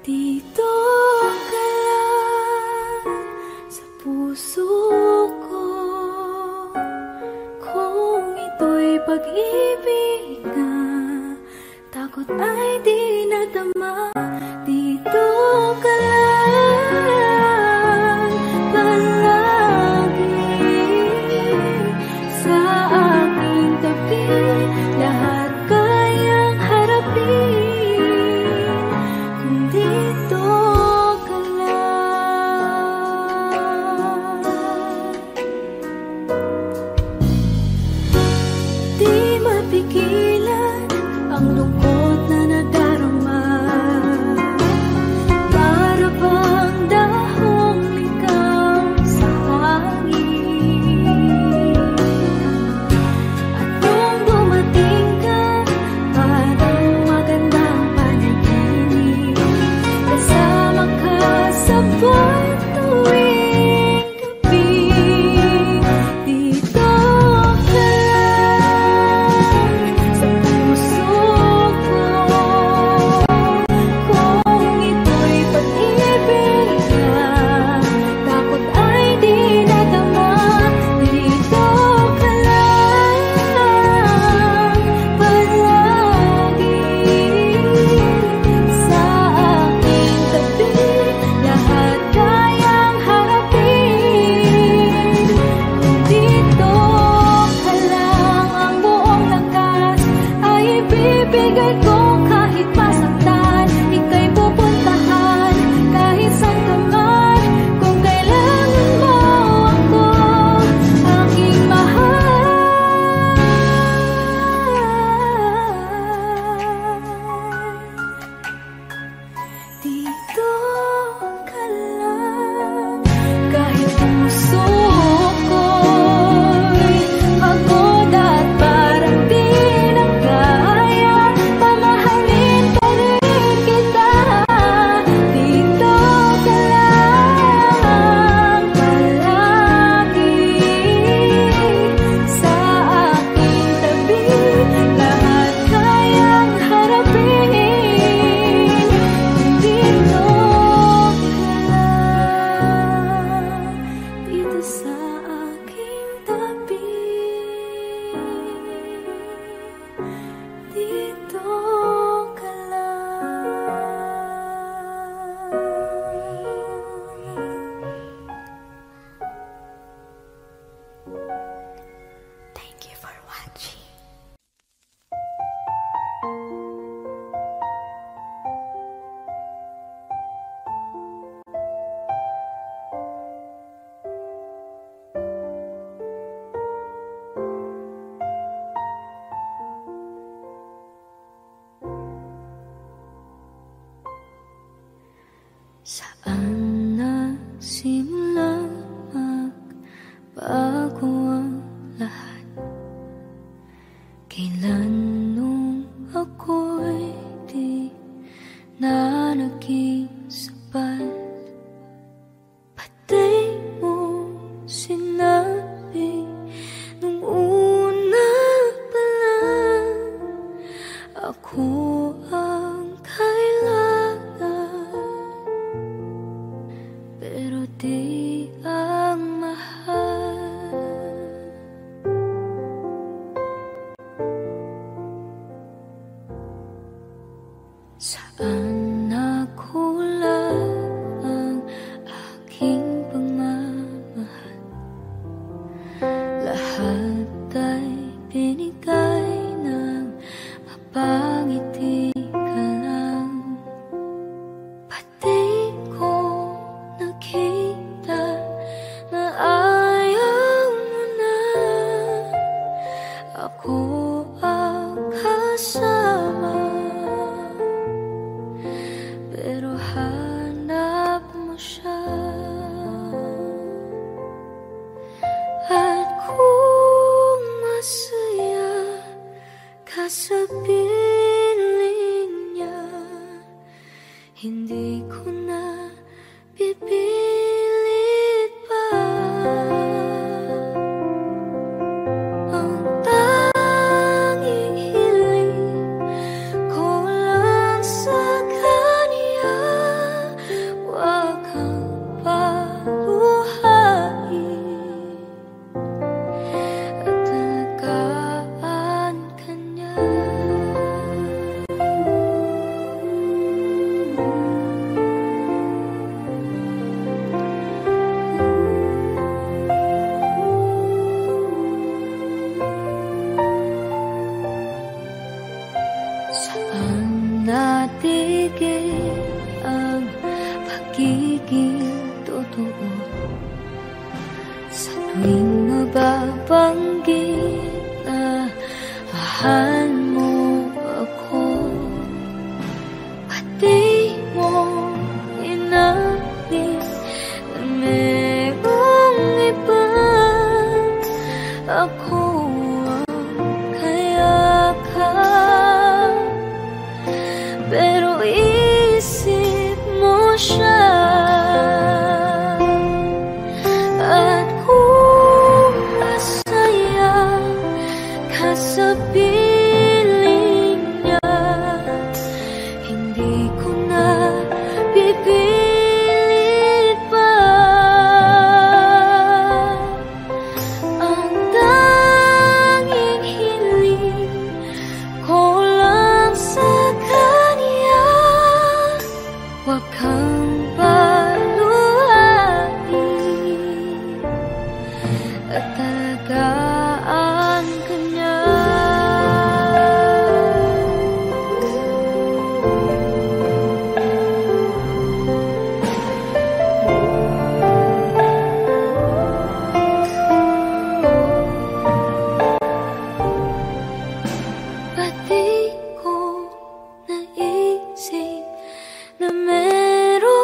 Dito ka lang sa puso ko, kung ito'y pag-ibig na takot ay di nadama. Dito ka lang palagi sa aking tabi, lahat kayang harapin. Dito ka lang, di mapigilan ang lungkot na nadarama. Para bang dahong ikaw sa hangin. At nung dumating ka, parang magandang panaginip. Kasama ka sa buwan tuwing gabi. Dito ka lang sa puso ko, kung ito'y pag-ibig na takot ay di nadama. Dito ka lang palagi sa aking tabi, lahat kayang harapin. Kung dito ka lang, ang buong lakas ay ibibigay ko. Kahit masaktan, ika'y pupuntahan kahit saan ka man. Kung kailangan mo ako, aking mahal. Dito ka lang, kahit puso ko'y pagod at parang di na kaya, mamahalin pa rin kita. Dito ka lang palagi sa aking tabi, lahat kayang harapin. Dito ka lang, dito sa aking tabi. Dito ka lang. Thank you for watching. Saan nagsimula magbago ang lahat? Kailan nung ako'y di na naging sapat? Pati mo sinabi nung una pa lang, ako ang kailangan, pero di ang mahal. Saan nakulang ang aking pagmamahal? Lahat ay binigay ng mapangiti ka lang. Pati ko nakita na ayaw mo na. Ako ang kasama, pero hanap mo siya. At kung masaya ka sa piling niya, hindi ko na pipilit pa. Ang tanging hiling ko lang sa kanya pag-ibig totoo. Sa tuwing mababanggit na mahal mo ako, pati mo inamin na merong iba. Ako ang kayakap, pero isip mo siya. At kung masaya ka sa piling niya, hindi ko na pipilit pa. Ang tanging hiling ko lang sa kanya, huwag kang paluhain at talagaan ka niya. Pati ko naisip na meron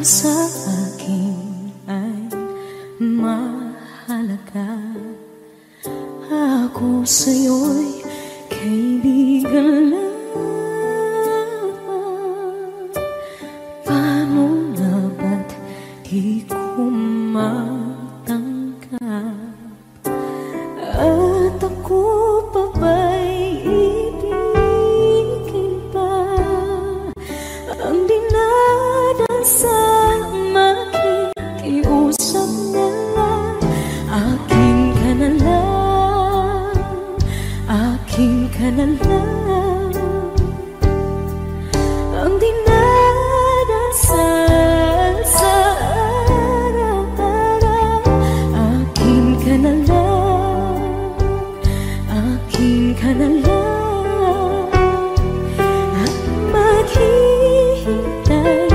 sa akin ay mahalaga. Ako sa'yo'y kaibigan lamang. Paano na ba't di ko matanggap? At ako pa ba'y ibigin pa? Ang dinadasang makikiusap na lang. Akin ka na lang, akin ka na lang. Ang dinadasal sa araw-araw. Akin ka na lang, akin ka na lang. At maghihintay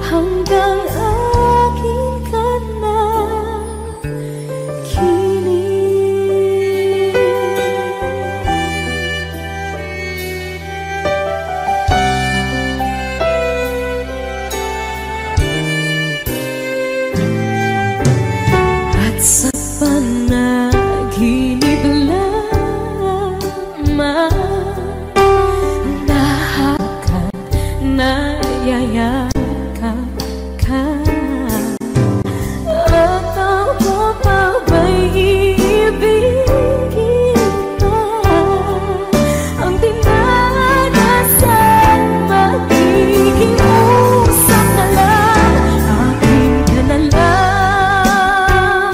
hanggang akin ka na kilig. At sa panaginip lamang nahakap, nayayakap ka. At ako pa ba'y iibigin pa? Ang dinadasal makikiusap na lang. Akin ka na lang,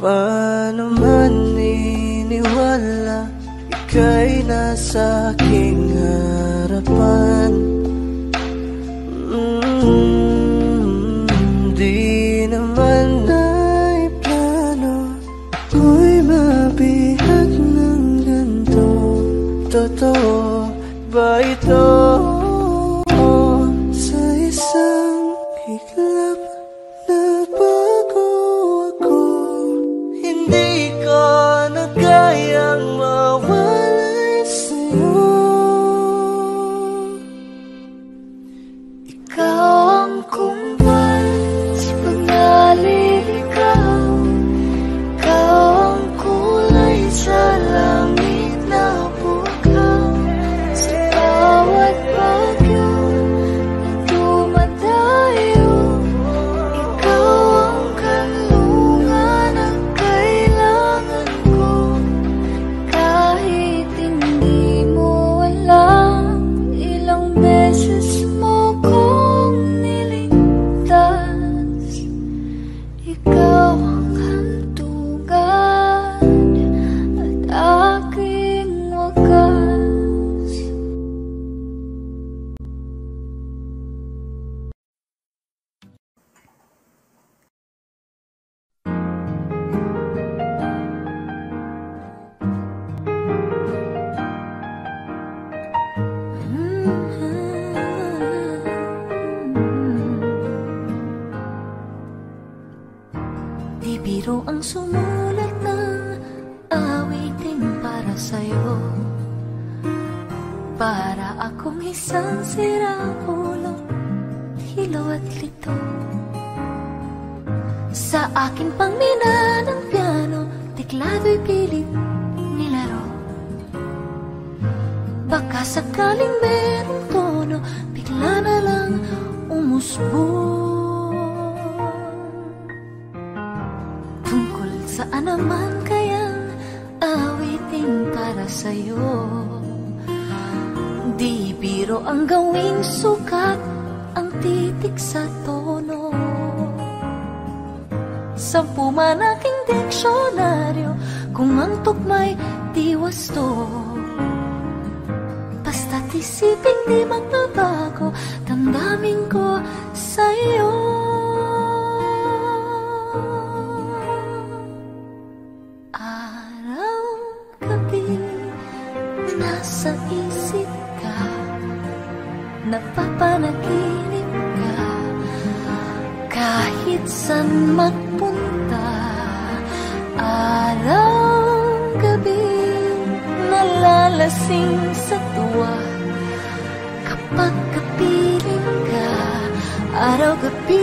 Paano man iniwala, ika'y nasa aking harapan. Di naman ay plano ako'y mabihag ng ganito. Totoo ba ito? Sa isang iglap na bago ako, hindi ko na kayang mawalay sa'yo. Ikaw ang kumbal sa pag-aliligaw, ikaw ang kulay sa langit na bukaw. Sa bawat bagyo na dumadayo, ikaw ang kanlungan ang kailangan ko. sumulat ng awitin para sa'yo, para akong isang sirang-ulo, hilaw at lito. Sa aking pangmina ng piano, teklado'y pilit nilaro. Baka sakaling merong tono, bigla na lang umusbong. Tungkol saan naman kayang awitin para sa'yo? Di biro ang gawing sukat, ang titik sa tono. 10 man aking diksyonaryo, kung ang tugma'y di wasto. Basta't isipin di magbabago, damdamin ko sa'yo. Araw-gabi, nasa isip ka, napapanaginip ka, kahit saan magpunta. Araw-gabi, nalalasing sa tuwa, kapag kapiling ka. Araw-gabi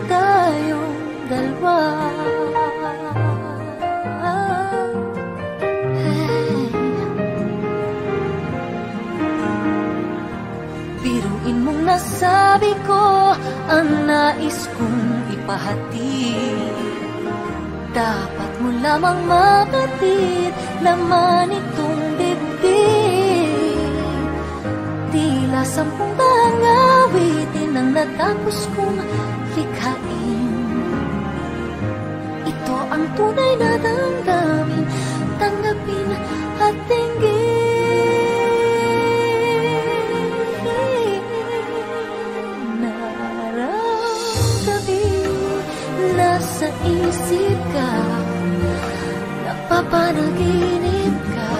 tayong dalawa. Biruin mong nasabi ko ang nais kong ipahatid. Dapat mo lamang mapatid, laman itong dibdib. Tila 10 bahang awitin ang natapos kong likhain. Ito ang tunay na damdamin, tanggapin at tinggin. Nasa isip ka, napapanaginip ka,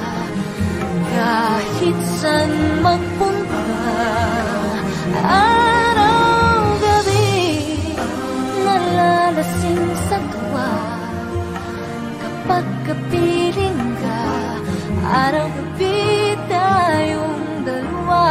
kahit saan magpunta. Araw-gabi, nalalasing sa tuwa, kapag kapiling ka. Araw-gabi tayong dalawa.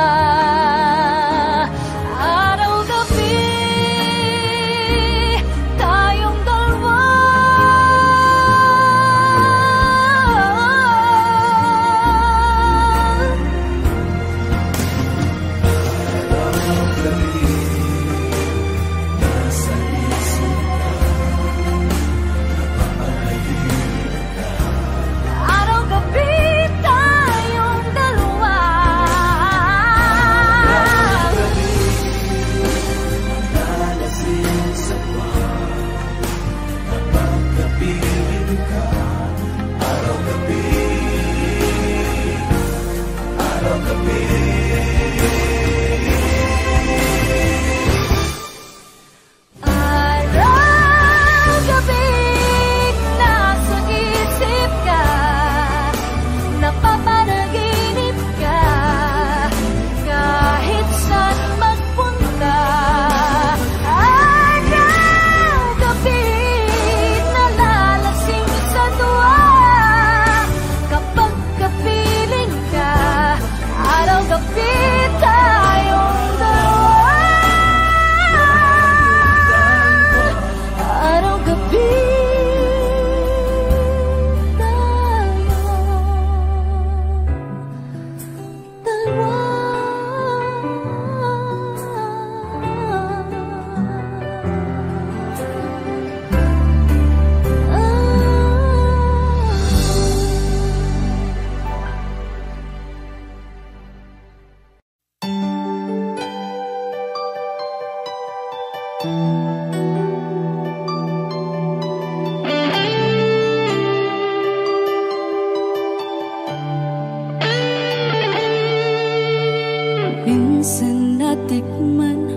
Minsan natikman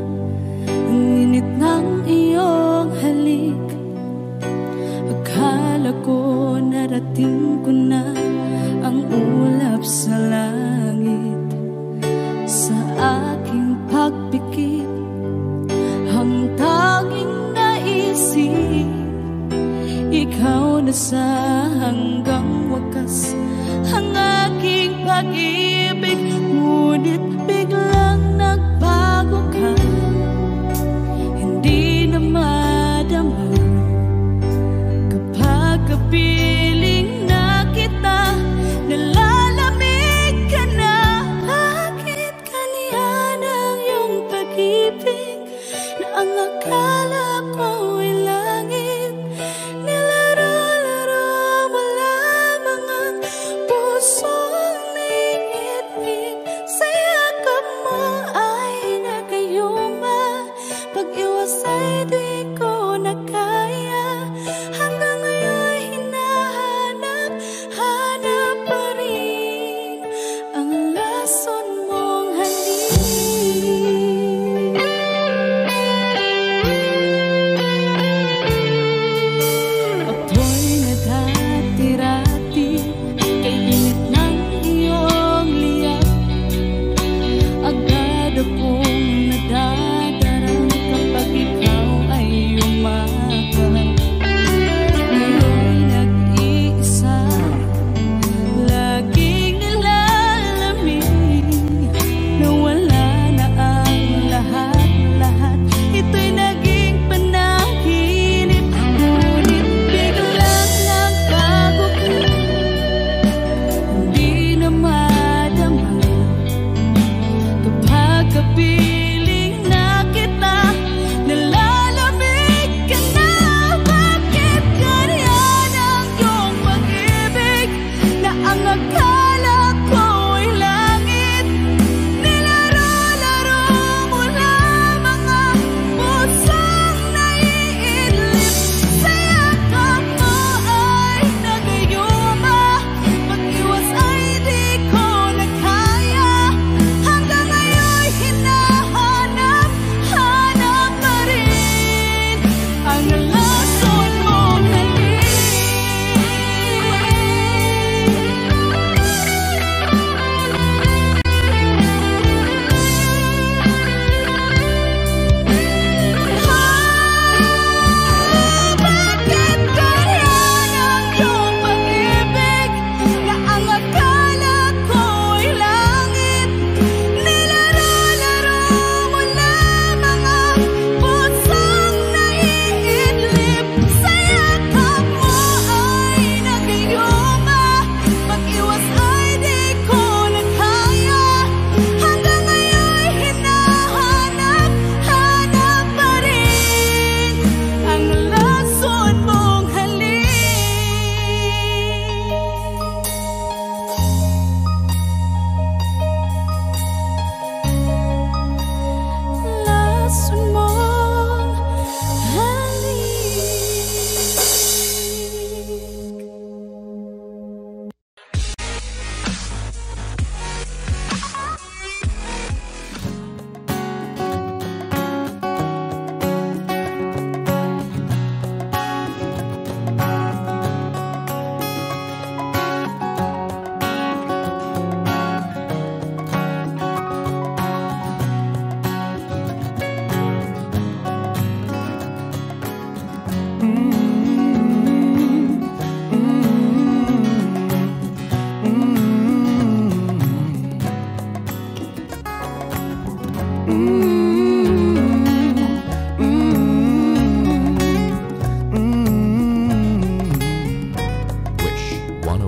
ang init ng iyong halik. Akala ko narating ko na ang ulap sa langit. Sa aking pagpikit, ang tanging naisip, ikaw na sa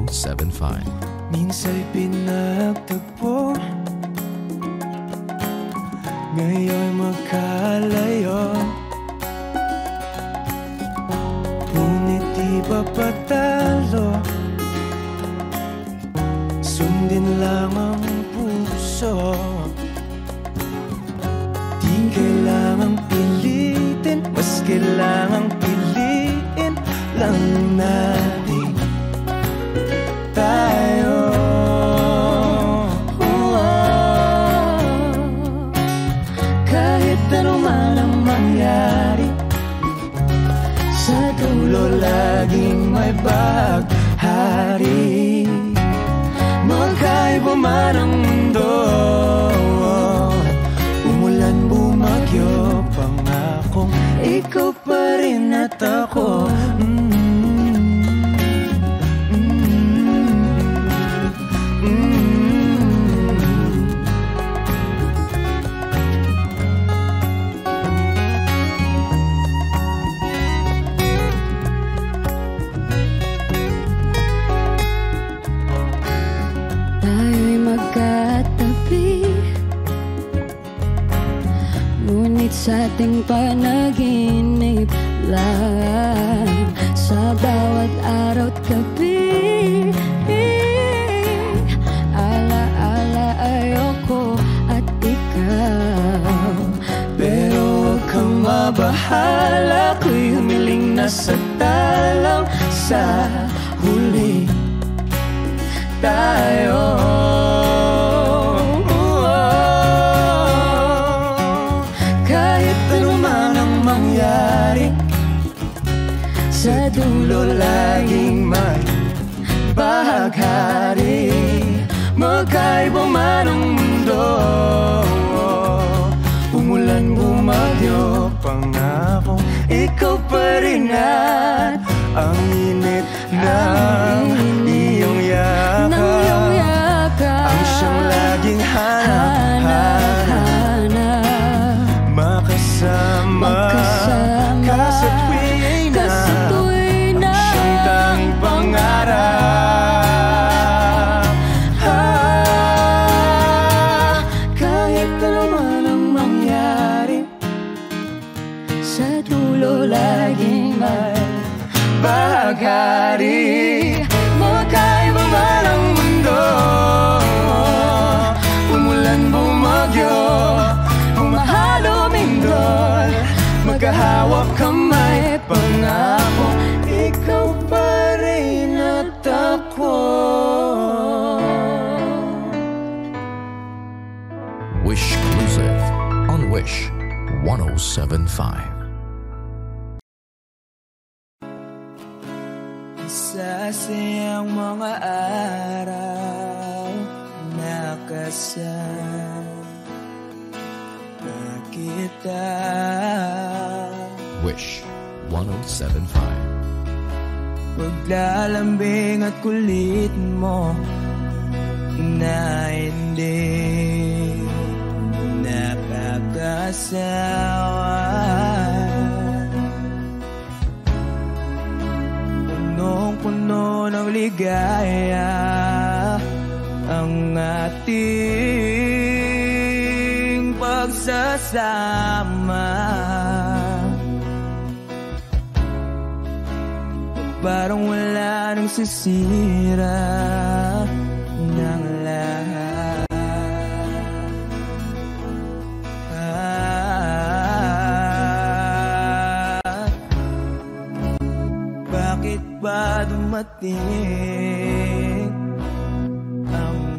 1075. Minsa'y pinagtagpo, ngayon magkalayo. Ngunit di ba patalo, sundin lang ang puso. Di kailangang pilitin, mas kailangang piliin lang natin tayo. Kahit ano man ang mangyari, sa dulo laging may baghari. Magkaiba man ang mundo, umulan, bumagyo, pangakong ikaw pa rin at ako. tayo'y magkatabi, ngunit sa ating panaginip lang, sa bawat araw at gabi. Ala-ala ayoko at ikaw, pero huwag kang mabahala, ako'y humiling na sa talang sa huli tayo. Kahit ano man ang mangyari, sa dulo laging may baghari. Magkaiba man ang mundo, umulan, bumagyo, pangakong ikaw pa rin at ang init ng iyong yakap, ang siyang laging hanap-hanap, makasama ka sa tuwing na, ang siyang tanging pangarap. Kahit ano man ang mangyari, sa dulo laging may baghari. Magkaiba man ang mundo, umulan, bumagyo, bumahalo, mindol, magkahawak kamay, pangako ikaw pa rin at ako. Wish Exclusive on Wish 1075. Sasayang mga araw na kasama kita. Wish 1075. Paglalambing at kulit mo na hindi nakakasawa, punong-puno ng ligaya ang ating pagsasama. Parang wala nang sisira ng lahat. Bakit ba dumating ang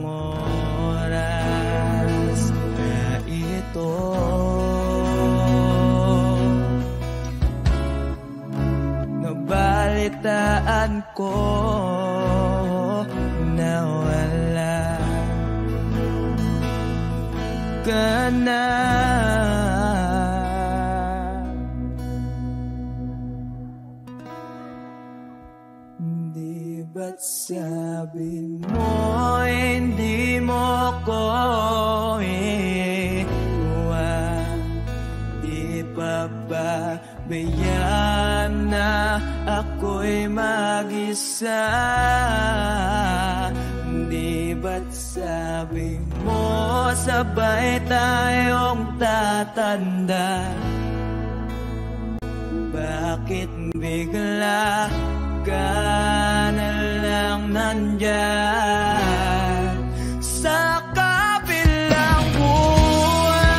oras na ito? Nabalitaan ko na wala ka na. Di ba't sabi mo hindi mo ko iwan? Di pa ba bayaan na ako'y mag-isa? sabi mo sabay tayong tatanda? Bakit bigla ka na lang nandyan sa kabilang buhay?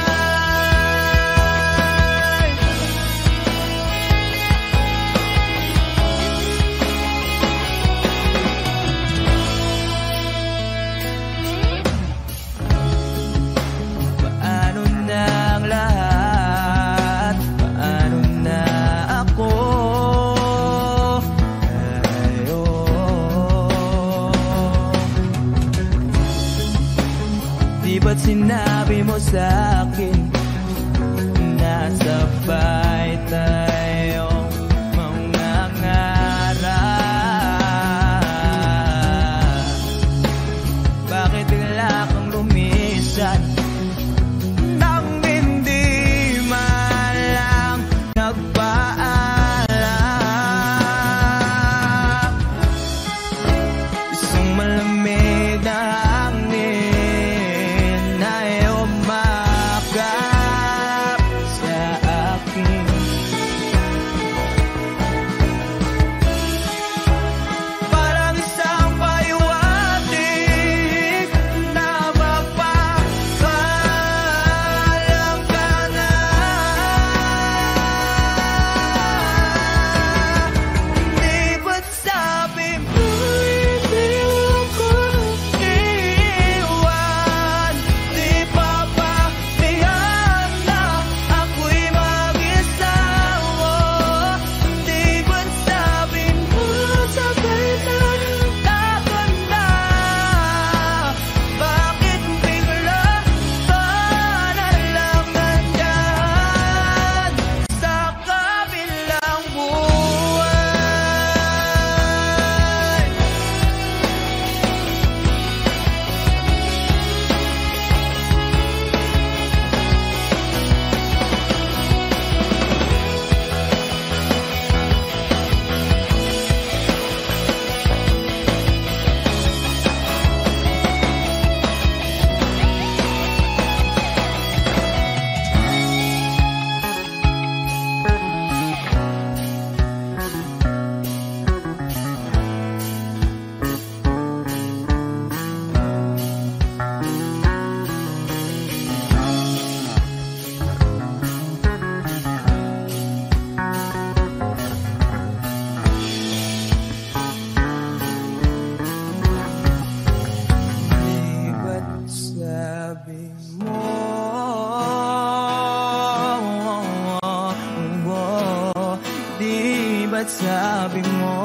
Paano na ang lahat? Paano na ako ngayon? Di ba't sinabi mo sa'kin na sabay tayong mangangarap? Bakit bigla kang lumisan nang hindi man lang nagpaalam? Isang malamig na hangin ay umakap sa akin. Parang isang pahiwatig na mapapaalam ka na. Di ba't sabi mo hindi ako iiwan? Di pa ba tiyan na ako'y mag-isawa? Di ba't sabi mo sabay tayong tatanda? Bakit bigla ka na lang nandyan sa kabilang buhay? Di ba't sabi mo di ba't sabi mo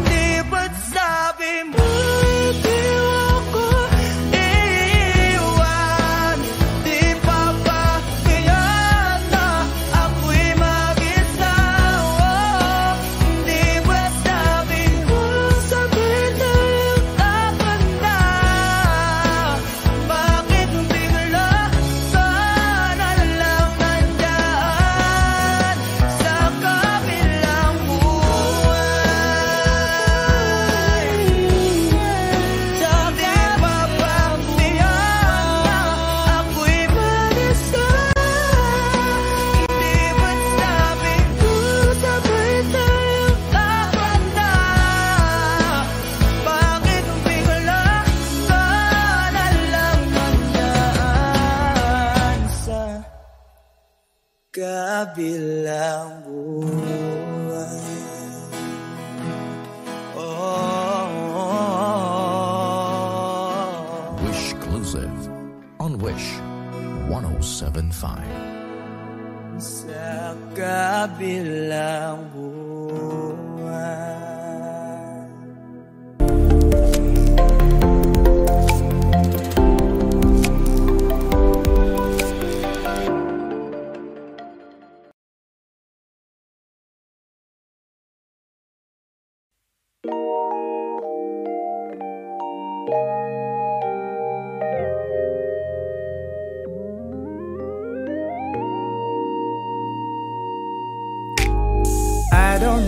di ba't sabi mo di ako iiwan? Di pa ba tiyan na ako'y mag-isawa? Di ba't sabi mo sabay tayong tatanda? Bakit bigla ka na lang nandyan sa kabilang buhay? Sabi pa bang tiyan na ako'y mag-isawa? Di ba't sabi mo sabay tayong tatanda? Bakit bigla ka na lang nandyan sa kabilang buhay? Wish Exclusive on Wish 1075. Sa kabilang buhay.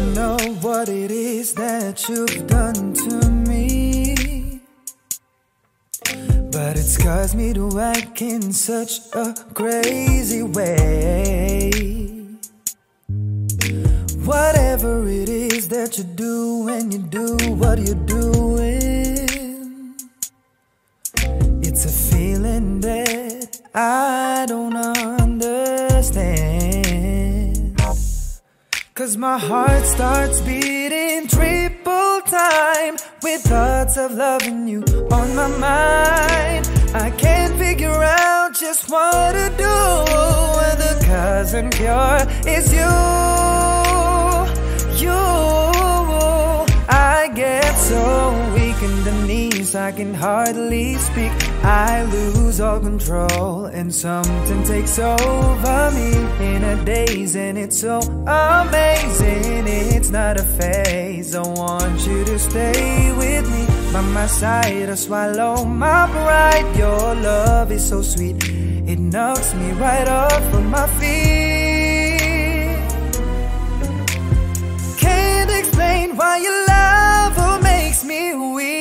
don't know what it is that you've done to me, but it's caused me to act in such a crazy way. Whatever it is that you do when you do what you're doing, it's a feeling that I don't understand. 'Cause my heart starts beating triple time with thoughts of loving you on my mind. I can't figure out just what to do when the cause and cure is you. I get so weak in the knees, I can hardly speak. I lose all control and something takes over me in a daze, and it's so amazing. It's not a phase. I want you to stay with me by my side or swallow my pride. Your love is so sweet, it knocks me right off of my feet. Can't explain why your love makes me weak,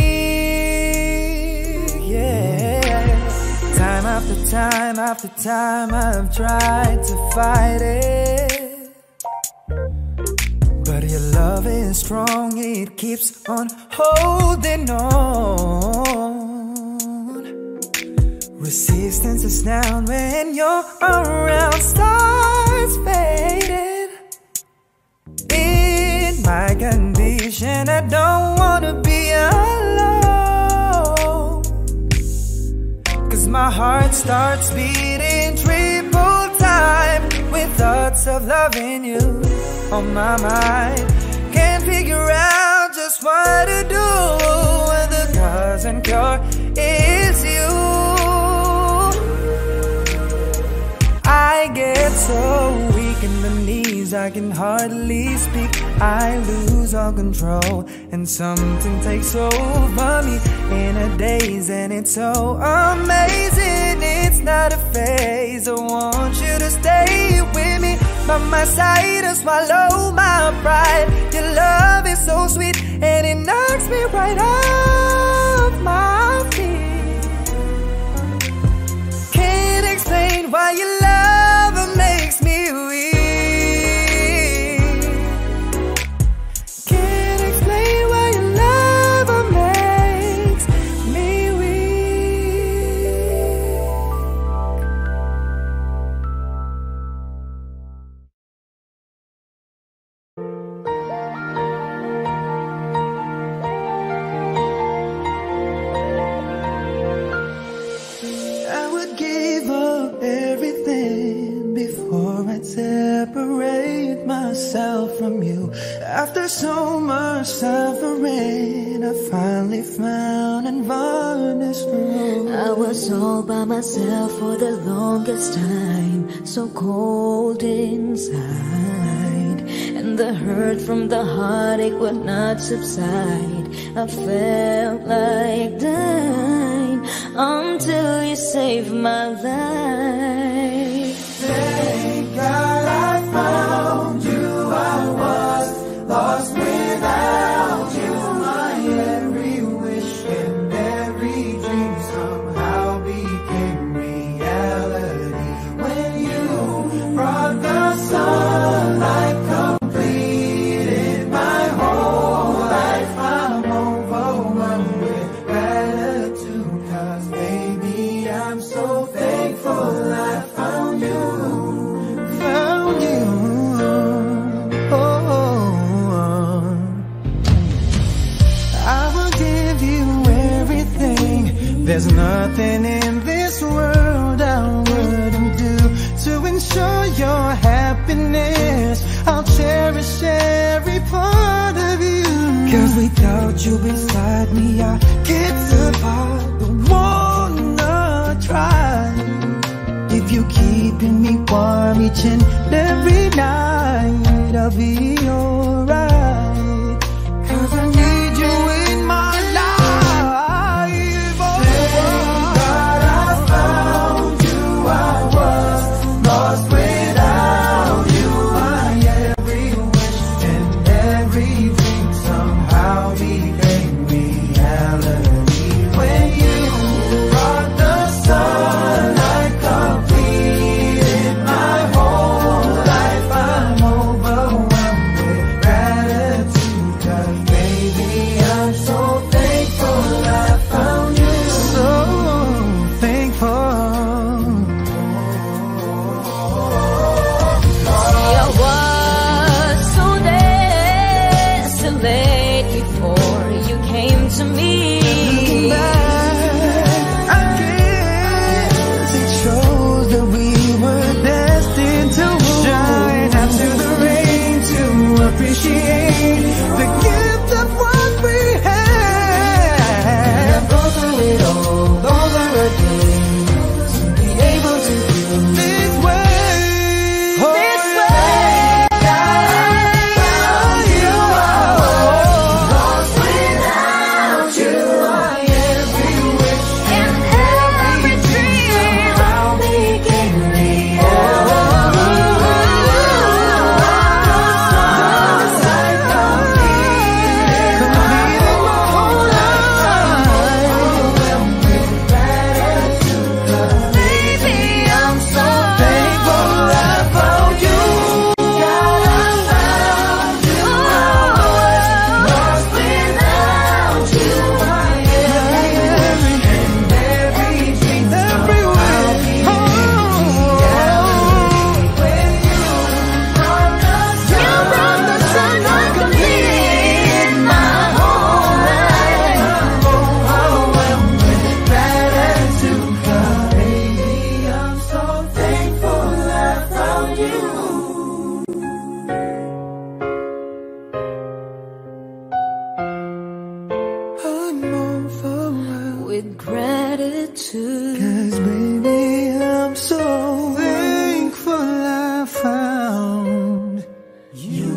yeah. Time after time after time I've tried to fight it, but your love is strong, it keeps on holding on. Resistance is down when you're around, starts fading. In my condition, I don't wanna be alone, 'cause my heart starts beating triple time with thoughts of loving you on my mind. Can't figure out just what to do when the cause and cure is you. I get so weak in the knees, I can hardly speak. I lose all control and something takes over me in a daze, and it's so amazing. It's not a phase. I want you to stay with me by my side or swallow my pride. Your love is so sweet and it knocks me right off my feet. Can't explain why your love makes me weak. Can't explain why your love makes me weak. I would give up everything before I separate myself from you. After so much suffering, I finally found and found this room. I was all by myself for the longest time, so cold inside, and the hurt from the heartache would not subside. I felt like dying until you saved my life. Thank God I found you. I was lost without you. My every wish and every dream somehow became reality when you brought the sunlight, completed my whole life. I'm overwhelmed with gratitude, 'cause baby I'm so thankful I found you. Found you. Oh, I will give you everything. There's nothing in this world I wouldn't do to ensure your happiness. I'll cherish every part of you, 'cause without you beside me I get apart. Don't wanna try. If you keeping me warm each and every night, I'll be alright, 'cause I need you in my life. Oh, thank God I found you. I was lost without you. My every wish and every with gratitude. 'Cause baby, I'm so thankful I found you.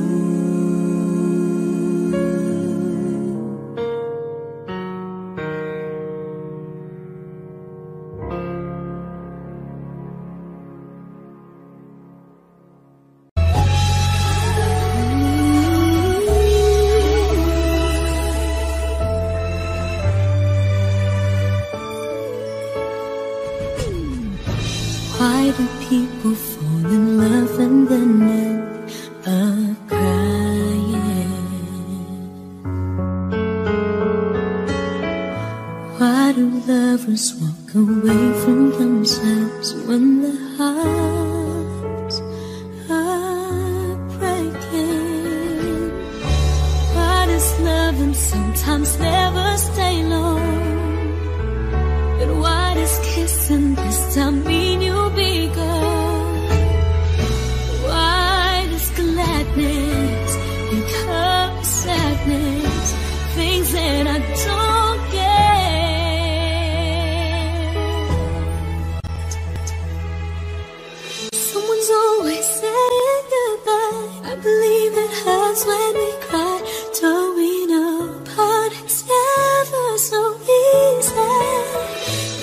Why do people fall in love and then end up crying? Why do lovers walk away from themselves when the hearts are breaking? Why does loving sometimes never stay long? But why does kissing this time mean you'll be gone? Why does gladness become sadness? Things that I don't get. Someone's always saying goodbye. I believe it hurts when we cry. Don't we know parting's never so easy?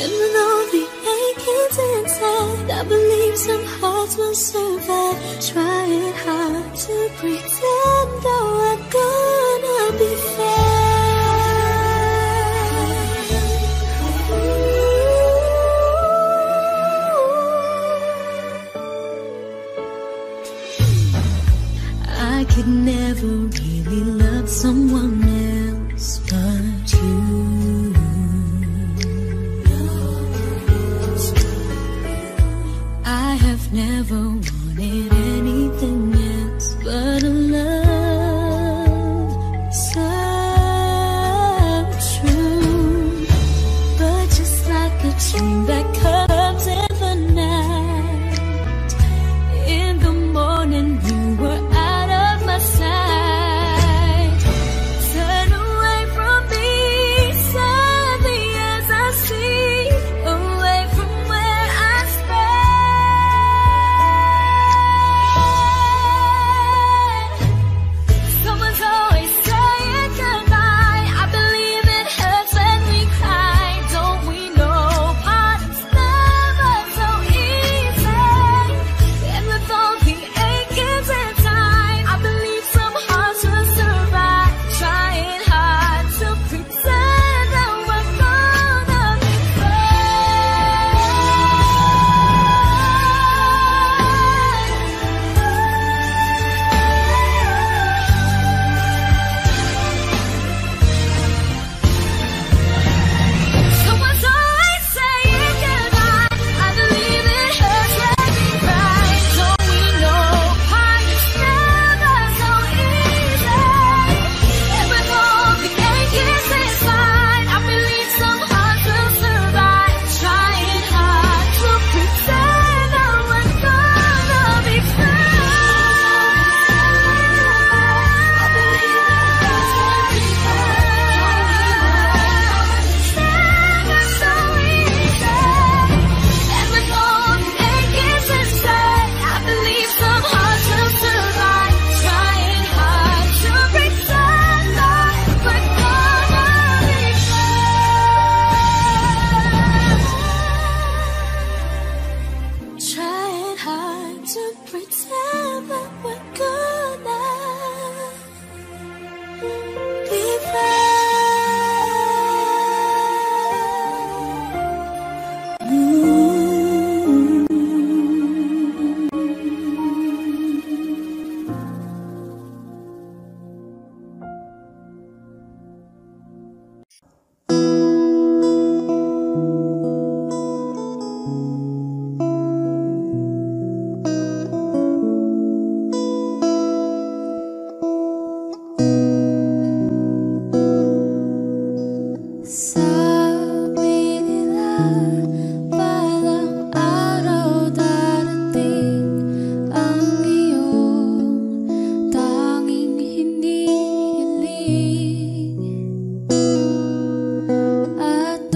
And with all the achings inside, I believe some hearts will survive. Trying hard to pretend that we're gonna be fine. I could never really love someone else but you. I have never wanted anything else but a love so true. But just like a dream that comes in the night, in the morning you were out of my sight. Turn away from me, sadly as I see, away from where I stand. Someone's always saying goodbye. I believe it hurts when we cry. Don't we know parting's never so easy? And with all the achings inside, I believe some hearts will survive. Trying hard to pretend that we're gonna be Someone's always saying goodbye. I believe it hurts when we cry. Don't we know parting's never so easy? And with all the achings inside, I believe some hearts will survive. Trying hard to pretend that we're gonna be fine. I believe it hurts when we never so easy. And with all the achings inside, I believe some hearts will survive. Trying hard to pretend that we're gonna be fine. Trying hard to pretend that we're gonna be At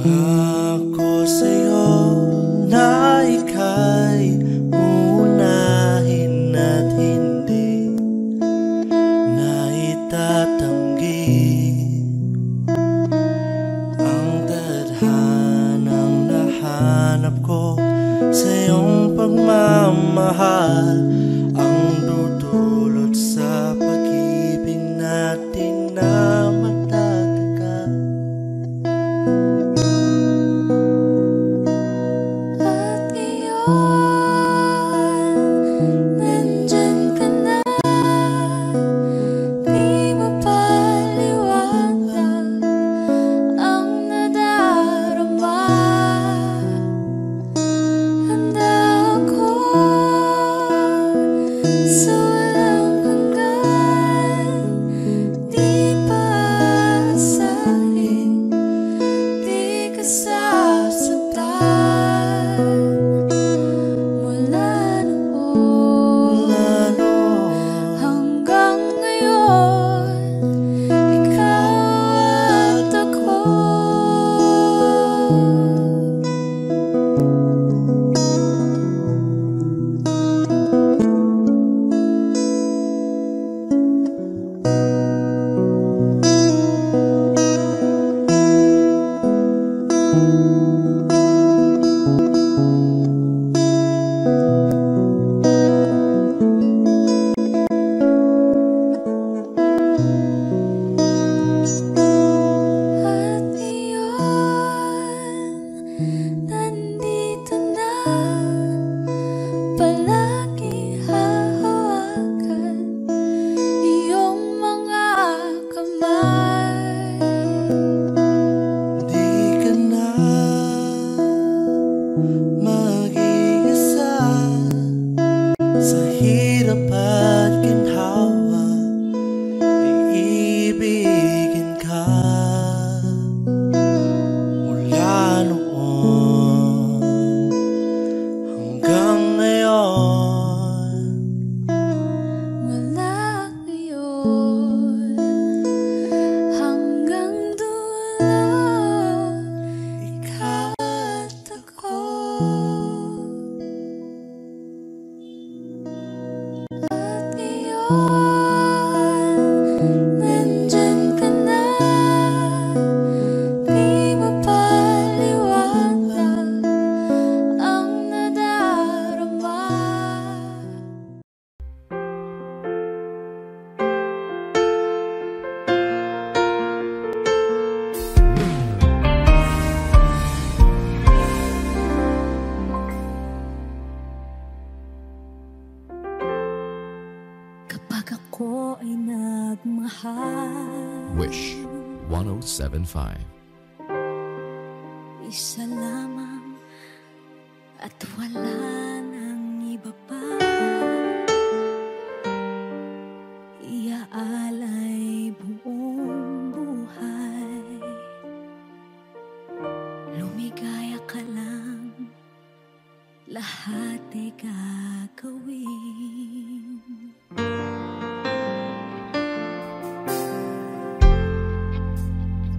Pangako sa'yo na ika'y uunahin at hindi na itatanggi ang tadhanang nahanap ko sa iyong pagmamahal, ang dudulot sa pag-ibig natin na matatagal. At ngayon, nandyan ka na, di mapaliwanag ang nadarama. Handa ako sa walang hanggan, di paasahin, di ka sasaktan. Mula noon hanggang ngayon, ikaw at ako. At ngayon, nandito na, palagi hahawakan iyong mga kamay. Di ka na mag-iisa sa hirap at ginhawa, iibigin ka mula noon hanggang ngayon. Mula ngayon hanggang dulo, ikaw at ako. At ngayon, nandyan ka na, di mapaliwanag ang nadarama. Kapag ako ay nagmahal, Wish 1075. isa lamang at wala nang iba pa. Iaalay buong buhay, lumigaya ka lang, lahat ay gagawin.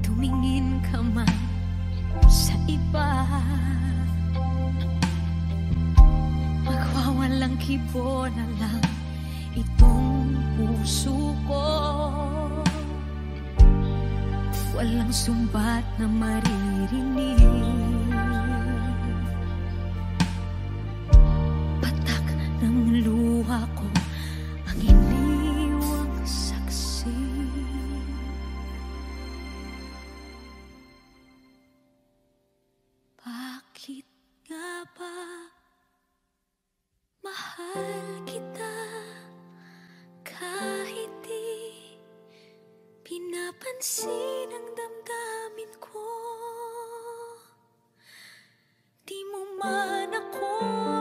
Tumingin ka man sa iba, magwawalang kibo na lang itong puso ko. Walang sumbat na maririnig, patak ng luha ko ang iniwang saksi. Bakit nga ba mahal kita kahit di pinapansin ang damdamin ko? Di mo man ako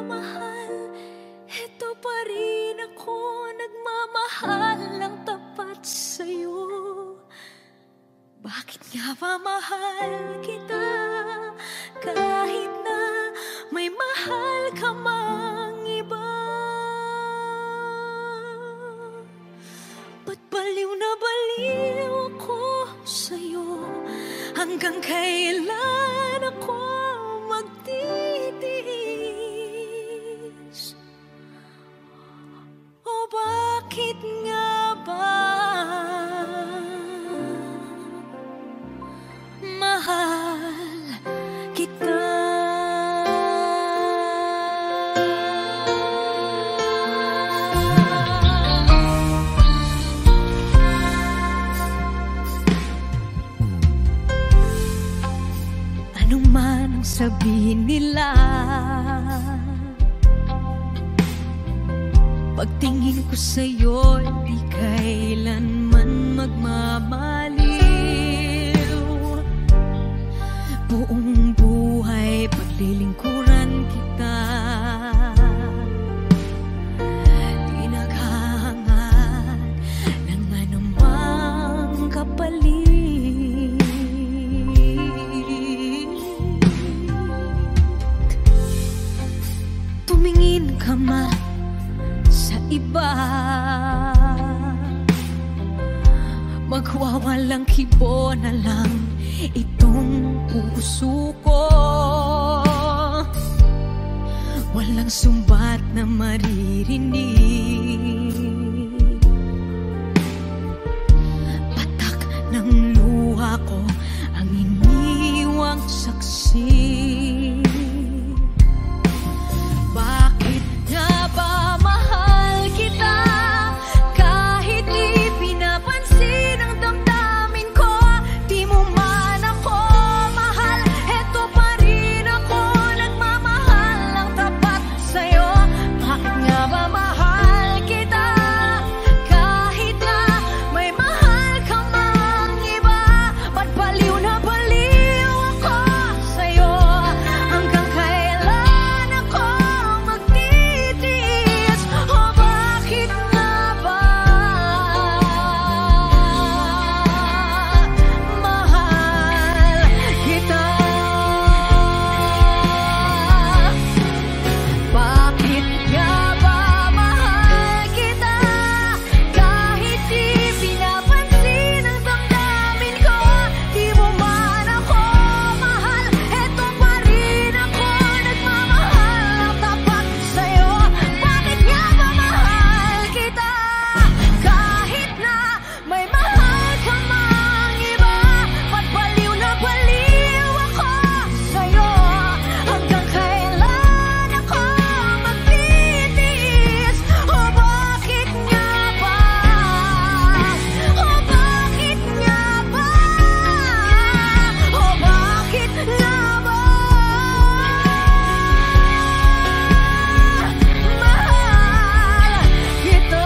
mahal, eto pa rin ako nagmamahal ng tapat sa'yo. Bakit nga ba mahal kita kahit na may mahal ka mang iba? Ba't baliw na baliw ako sa'yo? Hanggang kailan man ako magtitiis? O bakit nga ba mahal kita? Ano man ang sabihin nila, pagtingin ko sa'yo, di kailanman magmamaliw. Buong buhay paglilingkuran kita, di naghahangad ng anumang kapalit. Tumingin ka man sa iba, magwawalang kibo na lang itong puso ko. Walang sumbat na maririnig, patak ng luha ko ang iniwang saksi. Bakit nga ba mahal kita kahit di pinapansin ang damdamin ko? Di mo man ako mahal, eto pa rin ako nagmamahal ng tapat sa'yo. Bakit nga ba mahal kita kahit na may mahal ka mang iba? Ba't baliw na baliw ako sa'yo? Hanggang kailan ako magtitiis? O bakit nga ba mahal kita? Bakit nga ba mahal kita kahit di pinapansin ang damdamin ko? Di mo man ako mahal, eto pa rin ako nagmamahal ng tapat sa'yo. Bakit nga ba mahal kita kahit na may mahal ka mang iba? Ba't baliw na baliw ako sa'yo? Hanggang kailan ako magtitiis? O bakit nga ba? O bakit nga ba? O bakit nga ba? Mahal kita.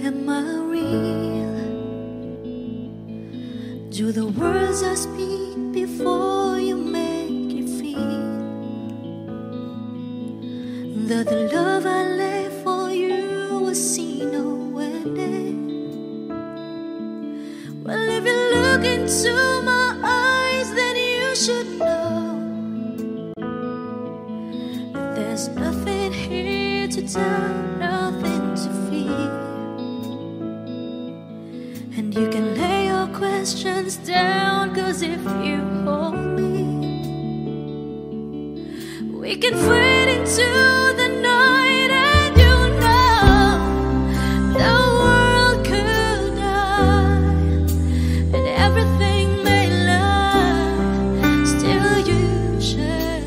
Am I real? Do the words I speak before you make you feel that the love I left for you will see no end? Well, if you look into my eyes, then you should know that there's nothing here to tell, nothing to fear. And you can lay your questions down, 'cause if you hold me, we can fade into the night, and you know the world could die and everything may lie, still you share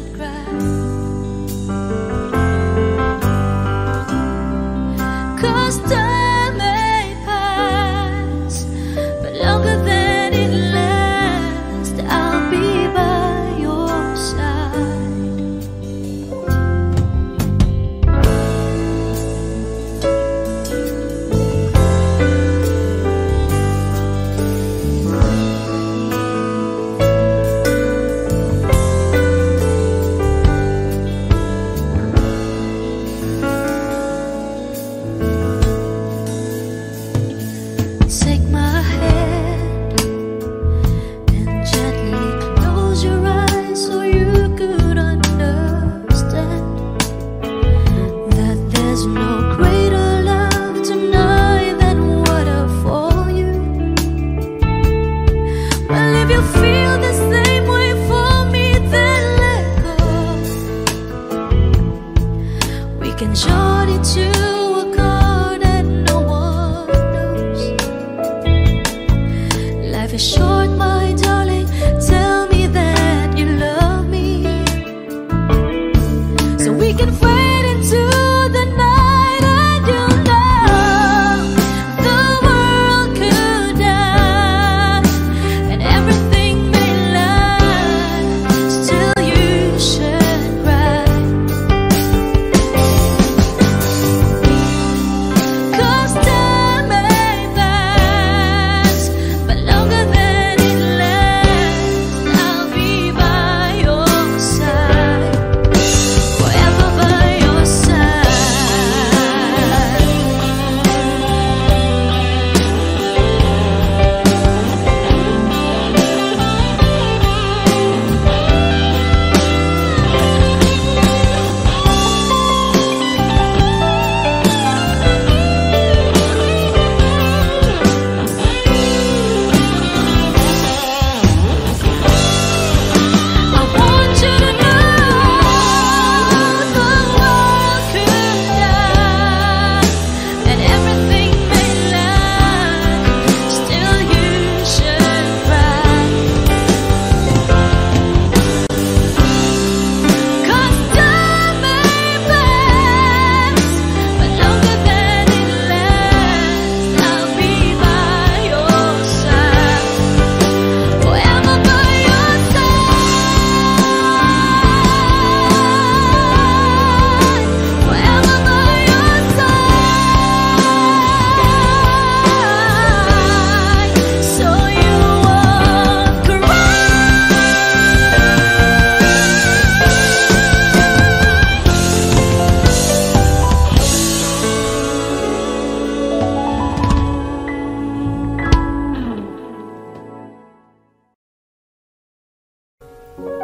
Talaga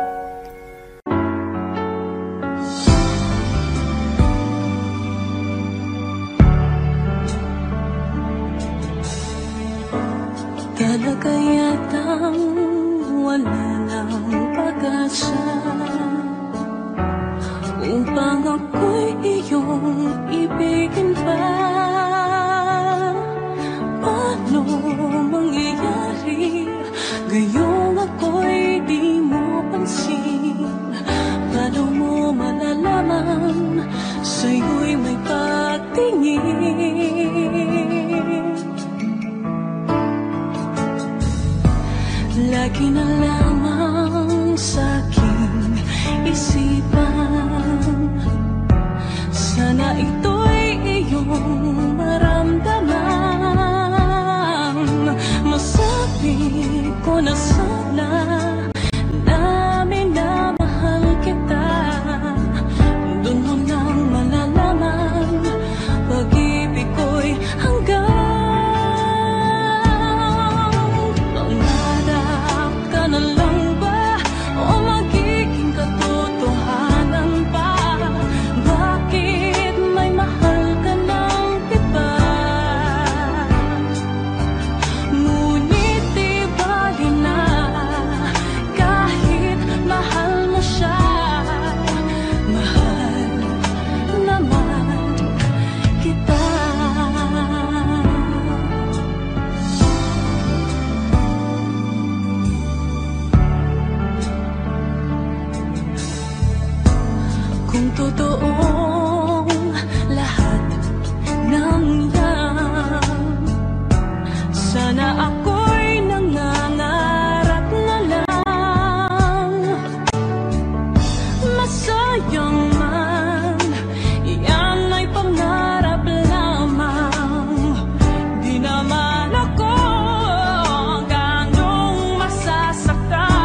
yatang wala ng pag-asa upang ako'y iyong ibigin pa. Paano mangyayari gayong ako'y di mo pansin? Paano mo malalaman sa'yo'y may pagtingin? Lagi na lamang sa'king isipan, sana ito'y iyong maramdaman. Masabi ko na sana na minamahal kita. Doon mo nang malalaman pag-ibig ko'y hanggang kung totoong lahat ng yan, sana ako'y nangangarap na lang. Masayang man, yan ay pangarap lamang. Di naman ako ganong masasaktan.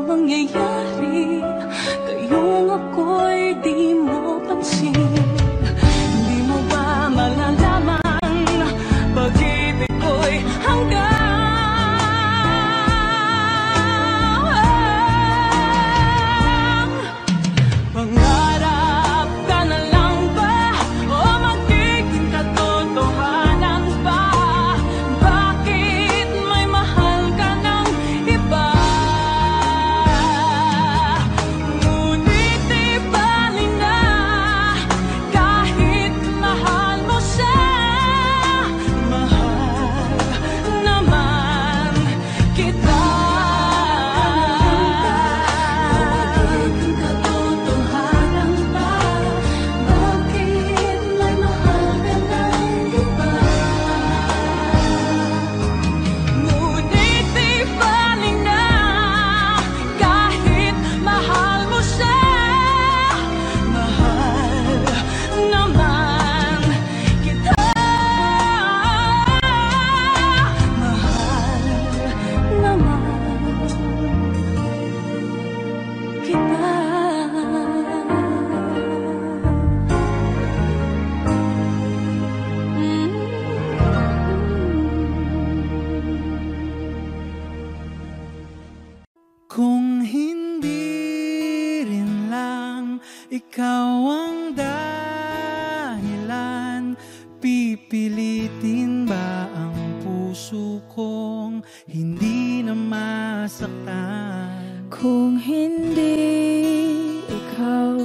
Mangyayari kayong ako'y di mo pansin? Di mo ba malalaman pag-ibig ko'y hanggang pangarap ka na lang ba o magiging katotohanan pa? Bakit may mahal ka ng iba? Kung hindi rin lang ikaw ang dahilan, pipilitin ba ang puso kong hindi na masaktan? Kung hindi ikaw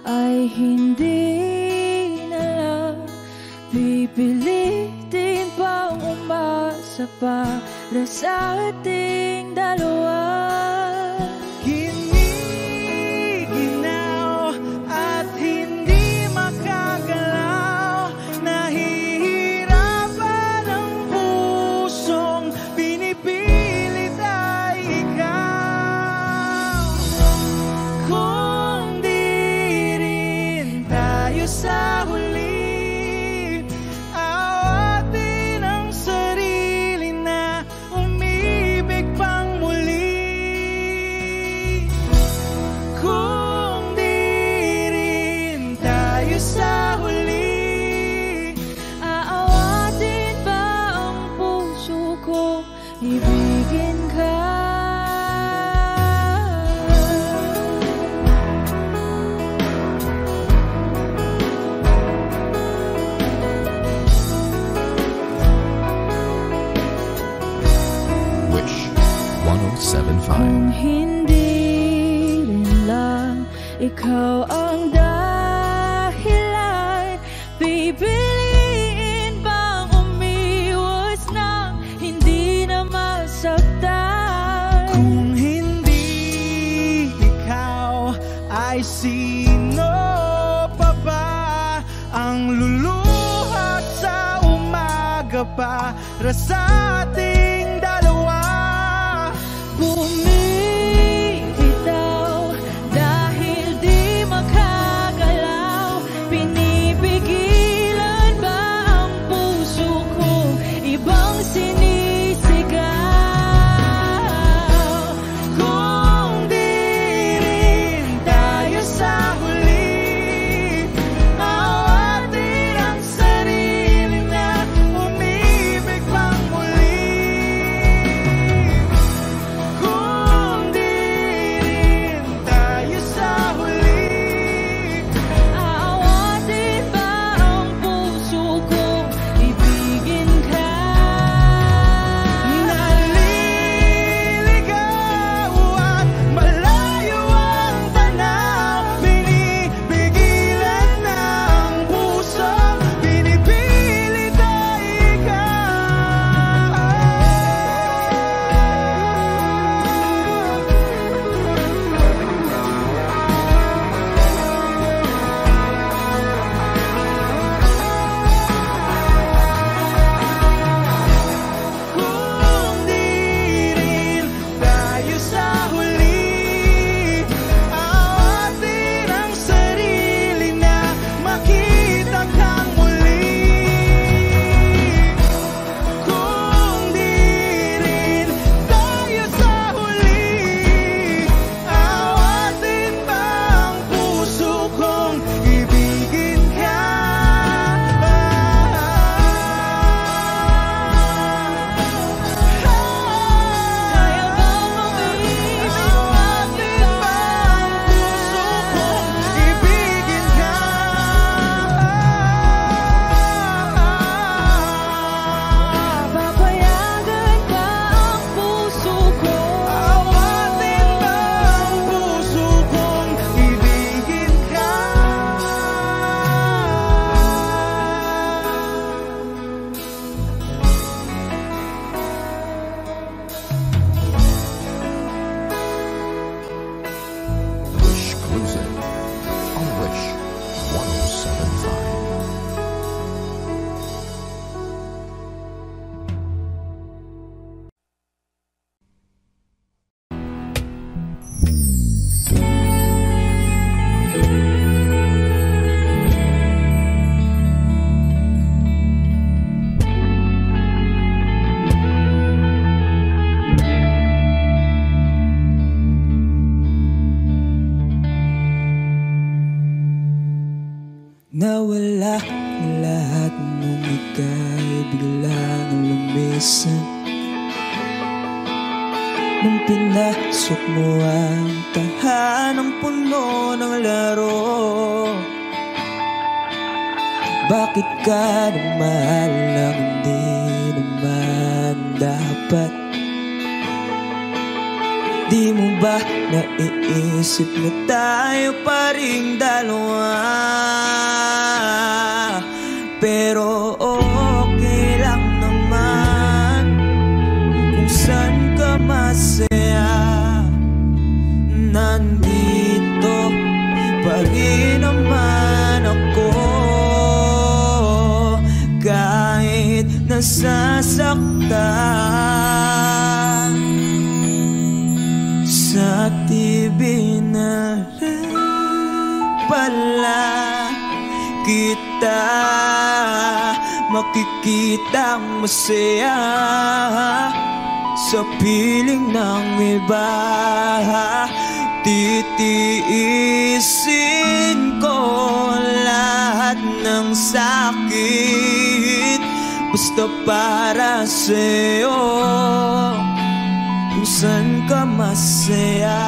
ay hindi na lang, pipilitin bang umasa para sa ating dalawa? Mahirapan ang ibigin ka. Wish 107.5. Kung hindi rin lang ikaw ang dahilan, pipiliin bang umiwas nang hindi na masaktan? Kung hindi ikaw, ay sino pa ba ang luluha sa umaga para sa ating dalawa? Bumibitaw dahil di makagalaw, pinipigilan ba ang puso kong ibang sinisigaw? Kung di rin tayo sa huli, awatin ang sarili na umibig pang muli. Kung di rin tayo sa huli, Aawatin ba ang puso kong ibigin ka? naliligaw at malayo ang tanaw, binibigilan ng puso, pinipilit ay ikaw. Kung di rin tayo sa huli, awatin ang sarili na makita kang muli. Kung di rin tayo sa huli, awatin ba ang puso kong ibigin ka? Kaya bang umibig Awatin ba ang puso kong ibigin ka? Papayagan ba ang puso ko? Awatin ba ang puso kong ibigin ka? Wish Cruising on Wish 107.5. Nawala ang lahat nung ika'y biglang lumisan. Nung pinasok mo ang tahanang puno ng laro, bakit ka nagmahal ng hindi naman dapat? Di mo ba naiisip na tayo pa ring dalawa? Pero okay lang naman kung saan ka masaya. Nandito pa rin naman ako, kahit nasasaktan. Sa TV na rin pala kita makikitang masaya sa piling ng iba. Titiisin ko lahat ng sakit, basta Basta para sa'yo, kung saan ka masaya.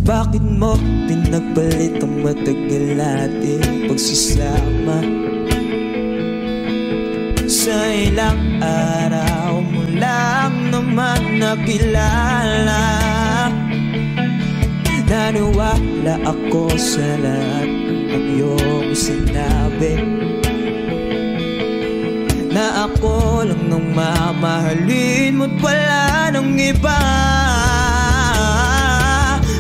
Bakit mo pinagpalit ang matagal nating pagsasama? Sa ilang araw mo lang naman nakilala. Naniwala ako sa lahat ng iyong sinabi, na ako lang nang mamahalin mo't wala nang iba.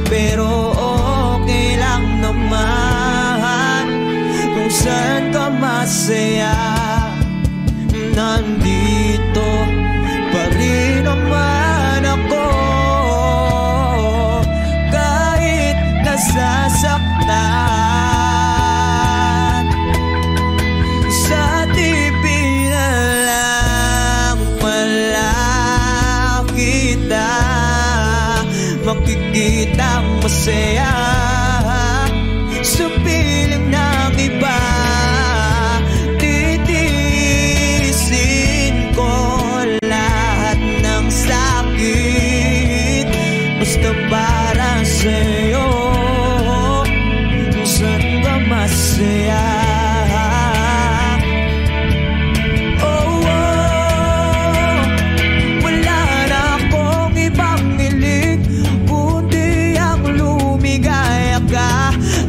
Pero okay lang naman kung saan ka masaya. Nandito pa rin naman ako, kahit nasasaktan. Sa TV na lang pala kita makikita masaya. Sa piling ng iba, titiisin ko lahat ng sakit. Basta para sa'yo, kung saan ka masaya.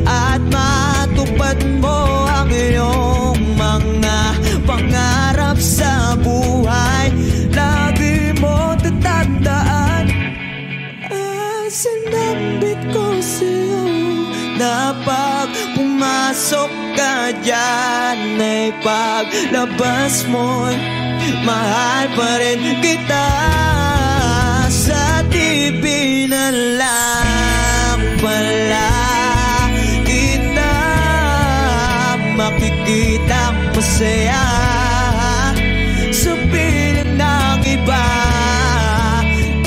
At matupad mo ang iyong mga pangarap sa buhay. Lagi mo tatandaan, sinambit ko sa'yo na pag pumasok ka dyan ay paglabas mo'y mahal pa rin kita. Sa TV na lang pala makikita masaya. Sa piling ng iba,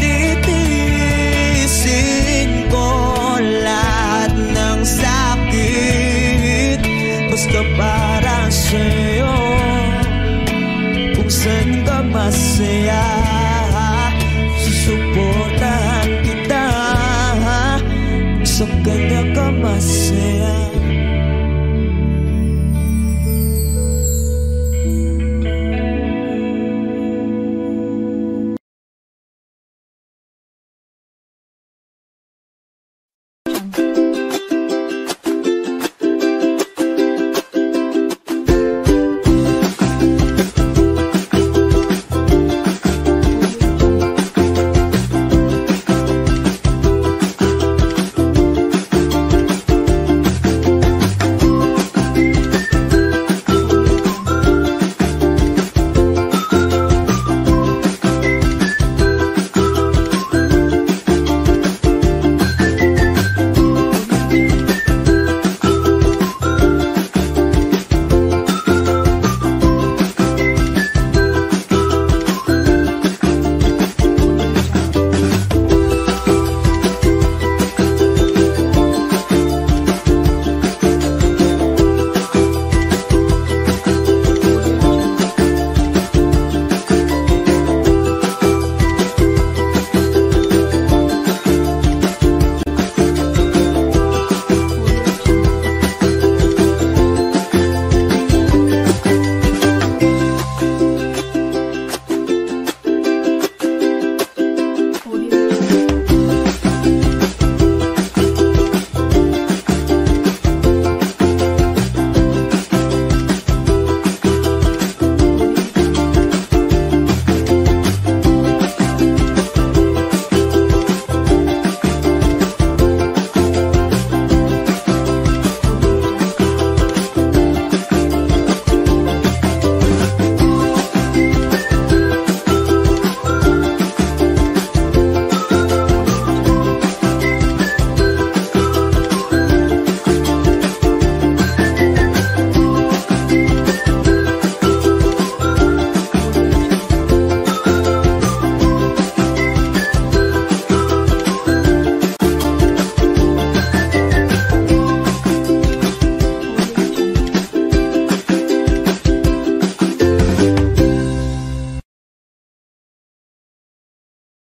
titiisin ko lahat ng sakit. Basta para sa'yo, kung saan ka masaya.